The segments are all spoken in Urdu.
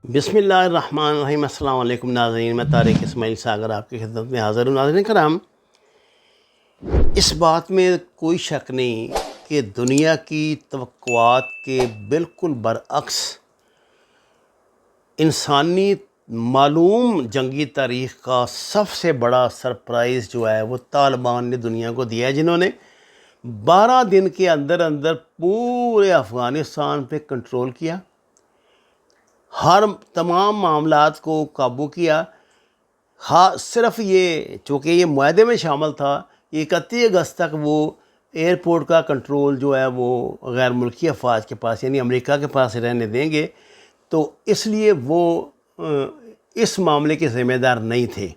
بسم اللہ الرحمن الرحیم۔ السلام علیکم ناظرین، میں طارق اسماعیل ساگر آپ کی خدمت میں حاضر ہوں۔ ناظرین کرام، اس بات میں کوئی شک نہیں کہ دنیا کی توقعات کے بالکل برعکس انسانی معلوم جنگی تاریخ کا سب سے بڑا سرپرائز جو ہے وہ طالبان نے دنیا کو دیا ہے، جنہوں نے 12 دن کے اندر اندر پورے افغانستان پہ کنٹرول کیا، ہر تمام معاملات کو قابو کیا۔ ہاں، صرف یہ چونکہ یہ معاہدے میں شامل تھا، 31 اگست تک وہ ایئرپورٹ کا کنٹرول جو ہے وہ غیر ملکی افواج کے پاس یعنی امریکہ کے پاس رہنے دیں گے، تو اس لیے وہ اس معاملے کے ذمہ دار نہیں تھے۔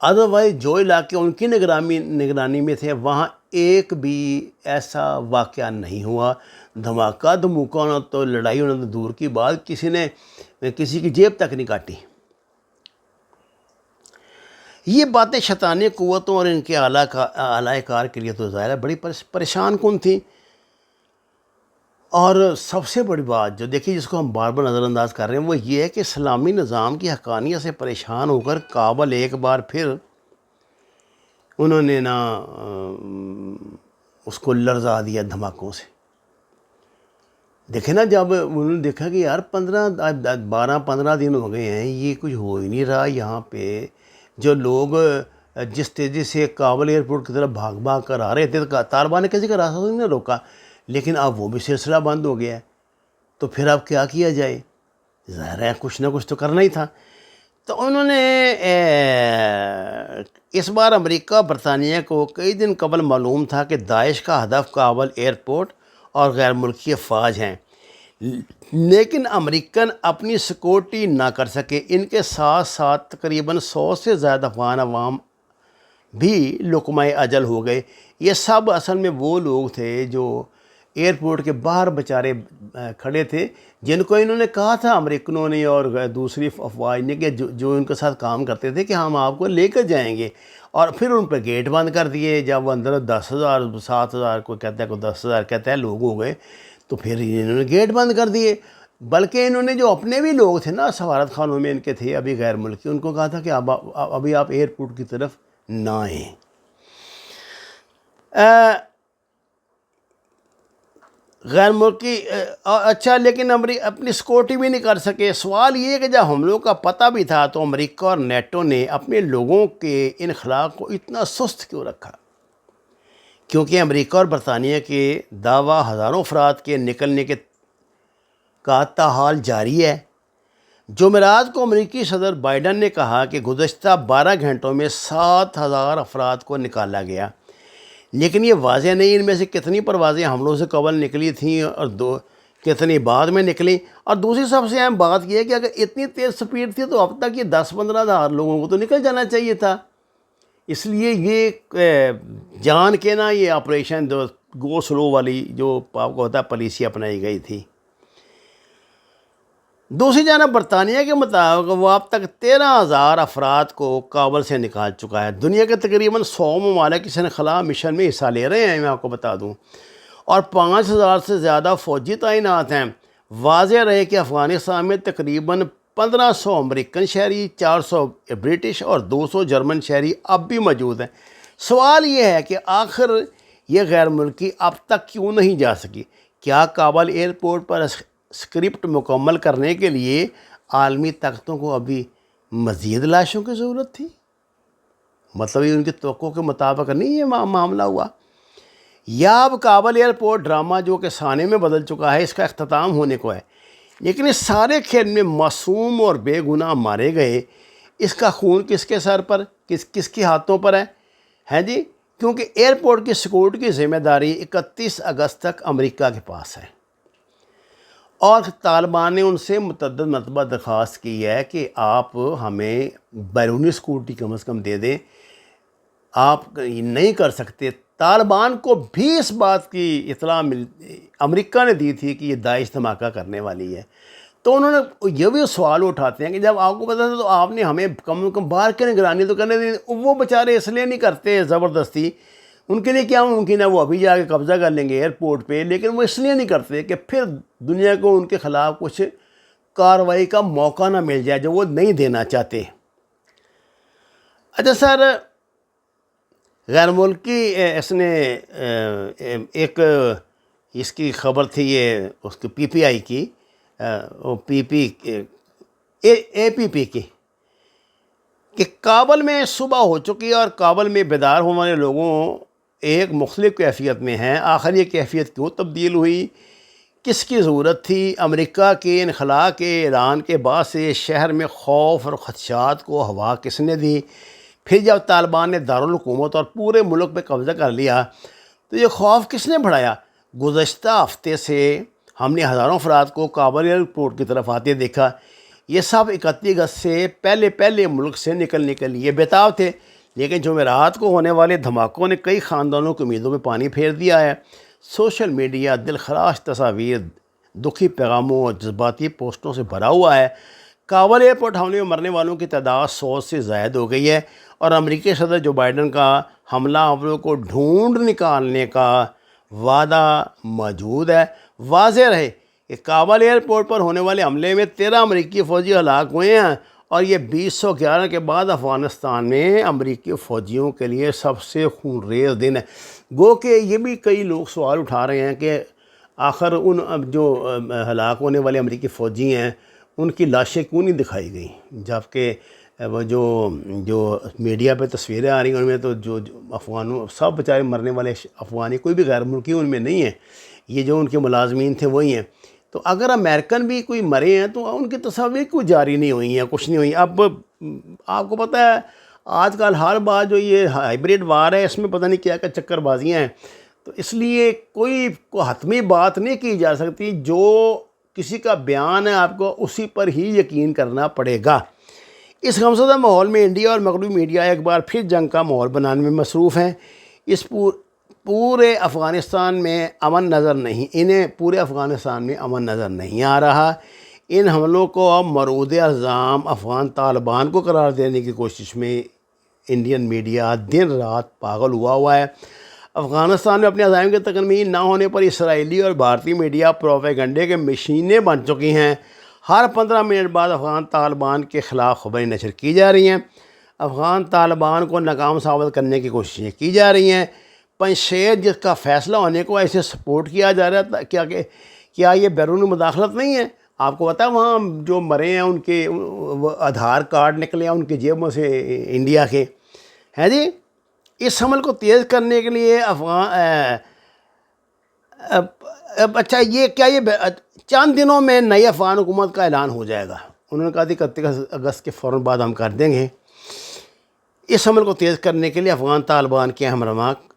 ادروائز جو علاقے ان کی نگرانی میں تھے وہاں ایک بھی ایسا واقعہ نہیں ہوا، دھماکہ دھموکا نہ تو لڑائی ہونا تو دور کی بات، کسی نے کسی کی جیب تک نہیں کاٹی۔ یہ باتیں شیطانی قوتوں اور ان کے اعلی کار کے لیے تو ظاہر ہے بڑی پریشان کن تھیں۔ اور سب سے بڑی بات جو دیکھیے جس کو ہم بار بار نظر انداز کر رہے ہیں وہ یہ ہے کہ اسلامی نظام کی حقانیت سے پریشان ہو کر کابل ایک بار پھر انہوں نے اس کو لرزا دیا دھماکوں سے۔ دیکھیں نا، جب انہوں نے دیکھا کہ یار 12-15 دن ہو گئے ہیں، یہ کچھ ہو ہی نہیں رہا یہاں پہ، جو لوگ جس تیزی سے کابل ایئرپورٹ کی طرف بھاگ کر آ رہے تھے تو طالبان نے کسی کا راستہ نہیں روکا، لیکن اب وہ بھی سلسلہ بند ہو گیا ہے، تو پھر اب کیا کیا جائے؟ ظاہر ہے کچھ نہ کچھ تو کرنا ہی تھا۔ تو انہوں نے اس بار امریکہ برطانیہ کو کئی دن قبل معلوم تھا کہ داعش کا ہدف کابل ایئرپورٹ اور غیر ملکی افواج ہیں، لیکن امریکن اپنی سیکورٹی نہ کر سکے۔ ان کے ساتھ ساتھ تقریباً 100 سے زیادہ افغان عوام بھی لقمہ اجل ہو گئے۔ یہ سب اصل میں وہ لوگ تھے جو ایئرپورٹ کے باہر بیچارے کھڑے تھے، جن کو انہوں نے کہا تھا امریکنوں نے اور دوسری افواج نے کہ جو ان کے ساتھ کام کرتے تھے کہ ہم آپ کو لے کر جائیں گے، اور پھر ان پہ گیٹ بند کر دیے۔ جب وہ اندر 10,000 7,000 کوئی کہتا ہے کوئی 10,000 کہتا ہے لوگ ہو گئے، تو پھر انہوں نے گیٹ بند کر دیے۔ بلکہ انہوں نے جو اپنے بھی لوگ تھے نا سفارت خانوں میں ان کے تھے ابھی غیر ملکی، ان کو کہا تھا کہ ابھی آپ ایئرپورٹ کی طرف نہ آئیں۔ غیر ملکی اچھا، لیکن اپنی سیکورٹی بھی نہیں کر سکے۔ سوال یہ ہے کہ جب حملوں کا پتہ بھی تھا تو امریکہ اور نیٹو نے اپنے لوگوں کے انخلاء کو اتنا سست کیوں رکھا؟ کیونکہ امریکہ اور برطانیہ کے دعویٰ ہزاروں افراد کے نکلنے کا تاحال جاری ہے۔ جمعرات کو امریکی صدر بائیڈن نے کہا کہ گزشتہ 12 گھنٹوں میں 7,000 افراد کو نکالا گیا، لیکن یہ واضح نہیں ان میں سے کتنی پروازیں حملوں سے قبل نکلی تھیں اور کتنی بعد میں نکلیں۔ اور دوسری سب سے اہم بات یہ ہے کہ اگر اتنی تیز سپیڈ تھی تو اب تک یہ 10-15 ہزار لوگوں کو تو نکل جانا چاہیے تھا۔ اس لیے یہ جان کے نا یہ آپریشن گو سلو والی جو آپ کو ہوتا ہے پالیسی اپنائی گئی تھی۔ دوسری جانب برطانیہ کے مطابق وہ اب تک 13,000 افراد کو کابل سے نکال چکا ہے۔ دنیا کے تقریباً 100 ممالک اس خلا مشن میں حصہ لے رہے ہیں، میں آپ کو بتا دوں، اور 5,000 سے زیادہ فوجی تعینات ہیں۔ واضح رہے کہ افغانستان میں تقریباً 1,500 امریکن شہری، 400 برٹش اور 200 جرمن شہری اب بھی موجود ہیں۔ سوال یہ ہے کہ آخر یہ غیر ملکی اب تک کیوں نہیں جا سکی؟ کیا کابل ایئرپورٹ پر اسکرپٹ مکمل کرنے کے لیے عالمی طاقتوں کو ابھی مزید لاشوں کی ضرورت تھی؟ مطلب یہ ان کی توقع کے مطابق نہیں یہ معاملہ ہوا، یا اب کابل ایئرپورٹ ڈرامہ جو کہ سانے میں بدل چکا ہے اس کا اختتام ہونے کو ہے؟ لیکن اس سارے کھیل میں معصوم اور بے گناہ مارے گئے، اس کا خون کس کے سر پر، کس کے ہاتھوں پر ہے جی؟ کیونکہ ایئرپورٹ کی سیکورٹی کی ذمہ داری 31 اگست تک امریکہ کے پاس ہے، اور طالبان نے ان سے متعدد مرتبہ درخواست کی ہے کہ آپ ہمیں بیرونی سیکورٹی کم از کم دے دیں۔ آپ نہیں کر سکتے۔ طالبان کو بھی اس بات کی اطلاع امریکہ نے دی تھی کہ یہ داعش دھماکہ کرنے والی ہے، تو انہوں نے یہ بھی سوال اٹھاتے ہیں کہ جب آپ کو پتا تھا تو آپ نے ہمیں کم از کم باہر کی نگرانی تو کرنے دی۔ وہ بیچارے اس لیے نہیں کرتے زبردستی، ان کے لیے کیا ممکن ہے وہ ابھی جا کے قبضہ کر لیں گے ایئرپورٹ پہ، لیکن وہ اس لیے نہیں کرتے کہ پھر دنیا کو ان کے خلاف کچھ کارروائی کا موقع نہ مل جائے جو وہ نہیں دینا چاہتے۔ اچھا سر، غیر ملکی اس نے ایک اس کی خبر تھی، یہ اس کی پی پی آئی کی، اے پی پی کی، کہ کابل میں صبح ہو چکی ہے اور کابل میں بیدار ہونے والے لوگوں ایک مختلف کیفیت میں ہیں۔ آخر یہ کیفیت کیوں تبدیل ہوئی، کس کی ضرورت تھی؟ امریکہ کے انخلاء کے اعلان کے بعد سے شہر میں خوف اور خدشات کو ہوا کس نے دی؟ پھر جب طالبان نے دارالحکومت اور پورے ملک پہ قبضہ کر لیا تو یہ خوف کس نے بڑھایا؟ گزشتہ ہفتے سے ہم نے ہزاروں افراد کو کابل ایئرپورٹ کی طرف آتے دیکھا۔ یہ سب 31 اگست سے پہلے ملک سے نکلنے کے لیے بےتاب تھے، لیکن جمعرات کو ہونے والے دھماکوں نے کئی خاندانوں کی امیدوں میں پانی پھیر دیا ہے۔ سوشل میڈیا دلخراش تصاویر، دکھی پیغاموں اور جذباتی پوسٹوں سے بھرا ہوا ہے۔ کابل ایئرپورٹ حملے میں مرنے والوں کی تعداد 100 سے زائد ہو گئی ہے، اور امریکی صدر جو بائیڈن کا حملہ آوروں کو ڈھونڈ نکالنے کا وعدہ موجود ہے۔ واضح رہے کہ کابل ایئرپورٹ پر ہونے والے حملے میں 13 امریکی فوجی ہلاک ہوئے ہیں، اور یہ 2011 کے بعد افغانستان میں امریکی فوجیوں کے لیے سب سے خونریز دن ہے۔ گو کہ یہ بھی کئی لوگ سوال اٹھا رہے ہیں کہ آخر ان جو ہلاک ہونے والے امریکی فوجی ہیں ان کی لاشیں کیوں نہیں دکھائی گئیں، جبکہ وہ جو میڈیا پہ تصویریں آ رہی ہیں ان میں تو جو افغانوں سب بیچارے مرنے والے افغانی، کوئی بھی غیر ملکی ان میں نہیں ہے، یہ جو ان کے ملازمین تھے وہی ہیں۔ تو اگر امریکن بھی کوئی مرے ہیں تو ان کی تصاویر کیوں جاری نہیں ہوئی ہیں، کچھ نہیں ہوئی؟ اب آپ کو پتہ ہے آج کل ہر بات جو یہ ہائیبریڈ وار ہے اس میں پتہ نہیں کیا کیا چکر بازیاں ہیں، تو اس لیے کوئی حتمی بات نہیں کی جا سکتی۔ جو کسی کا بیان ہے آپ کو اسی پر ہی یقین کرنا پڑے گا۔ اس غمزدہ ماحول میں انڈیا اور مغربی میڈیا ایک بار پھر جنگ کا ماحول بنانے میں مصروف ہیں۔ اس پورے افغانستان میں امن نظر نہیں، انہیں پورے افغانستان میں امن نظر نہیں آ رہا۔ ان حملوں کو اب مرود الزام افغان طالبان کو قرار دینے کی کوشش میں انڈین میڈیا دن رات پاگل ہوا ہے۔ افغانستان میں اپنے عزائم کی تکمیل نہ ہونے پر اسرائیلی اور بھارتی میڈیا پروپیگنڈے کے مشینیں بن چکی ہیں۔ ہر 15 منٹ بعد افغان طالبان کے خلاف خبریں نشر کی جا رہی ہیں، افغان طالبان کو ناکام ثابت کرنے کی کوششیں کی جا رہی ہیں۔ پنجشیر جس کا فیصلہ ہونے کو ایسے سپورٹ کیا جا رہا تھا، کیا یہ بیرونی مداخلت نہیں ہے؟ آپ کو پتہ ہے وہاں جو مرے ہیں ان کے آدھار کارڈ نکلے ہیں ان کی جیبوں سے انڈیا کے، ہیں جی۔ اس عمل کو تیز کرنے کے لیے اچھا یہ چند دنوں میں نئی افغان حکومت کا اعلان ہو جائے گا؟ انہوں نے کہا تھی 31 اگست کے فوراً بعد ہم کر دیں گے۔ اس عمل کو تیز کرنے کے لیے افغان طالبان کے اہم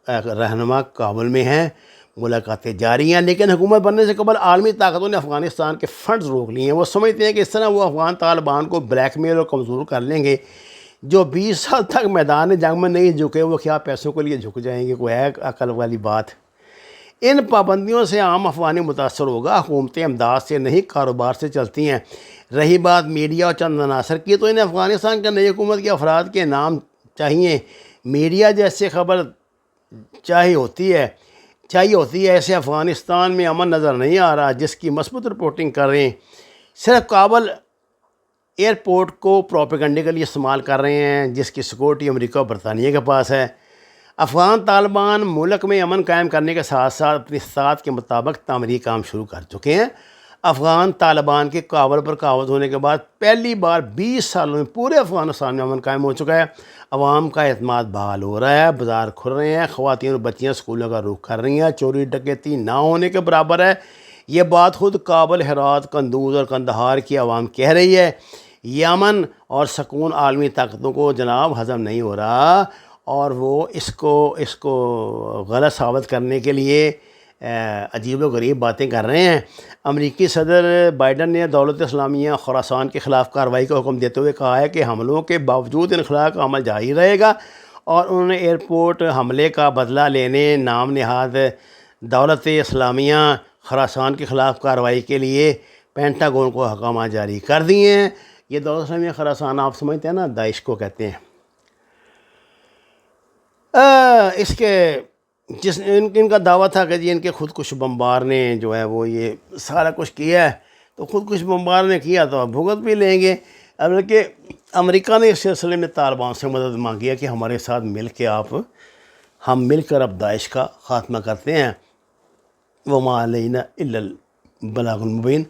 رہنما کابل میں ہیں، ملاقاتیں جاری ہیں، لیکن حکومت بننے سے قبل عالمی طاقتوں نے افغانستان کے فنڈز روک لیے ہیں۔ وہ سمجھتے ہیں کہ اس طرح وہ افغان طالبان کو بلیک میل اور کمزور کر لیں گے۔ جو 20 سال تک میدان جنگ میں نہیں جھکے وہ کیا پیسوں کے لیے جھک جائیں گے؟ کوئی ہے عقل والی بات؟ ان پابندیوں سے عام افغانی متاثر ہوگا، حکومتیں امداد سے نہیں کاروبار سے چلتی ہیں۔ رہی بات میڈیا اور چند عناصر کی، تو انہیں افغانستان کے نئی حکومت کے افراد کے نام چاہیے۔ میڈیا جیسے خبر چاہیے ہوتی ہے ایسے افغانستان میں امن نظر نہیں آ رہا، جس کی مثبت رپورٹنگ کر رہے ہیں۔ صرف کابل ایئرپورٹ کو پروپیگنڈے کے لیے استعمال کر رہے ہیں، جس کی سیکورٹی امریکہ اور برطانیہ کے پاس ہے۔ افغان طالبان ملک میں امن قائم کرنے کے ساتھ ساتھ اپنی استطاعت کے مطابق تعمیری کام شروع کر چکے ہیں۔ افغان طالبان کے کابل پر قابض ہونے کے بعد پہلی بار 20 سالوں میں پورے افغانستان میں امن قائم ہو چکا ہے۔ عوام کا اعتماد بحال ہو رہا ہے، بازار کھل رہے ہیں، خواتین اور بچیاں سکولوں کا رخ کر رہی ہیں، چوری ڈکیتی نہ ہونے کے برابر ہے۔ یہ بات خود کابل، ہرات، قندوز اور قندھار کی عوام کہہ رہی ہے۔ یہ امن اور سکون عالمی طاقتوں کو جناب ہضم نہیں ہو رہا، اور وہ اس کو غلط ثابت کرنے کے لیے عجیب و غریب باتیں کر رہے ہیں۔ امریکی صدر بائیڈن نے دولت اسلامیہ خراسان کے خلاف کارروائی کا حکم دیتے ہوئے کہا ہے کہ حملوں کے باوجود انخلاء کا عمل جاری رہے گا، اور انہوں نے ایئرپورٹ حملے کا بدلہ لینے نام نہاد دولت اسلامیہ خراسان کے خلاف کارروائی کے لیے پینٹاگون کو احکامات جاری کر دیے ہیں۔ یہ دولت اسلامیہ خراسان آپ سمجھتے ہیں نا، داعش کو کہتے ہیں۔ اس کے ان کا دعویٰ تھا کہ ان کے خود کش بمبار نے جو ہے وہ یہ سارا کچھ کیا ہے، تو خود کچھ بمبار نے کیا تو اب بھگت بھی لیں گے۔ بلکہ امریکہ نے اس سلسلے میں طالبان سے مدد مانگی ہے کہ ہمارے ساتھ مل کے ہم مل کر اب داعش کا خاتمہ کرتے ہیں۔ وما علینا الا البلاغ المبین۔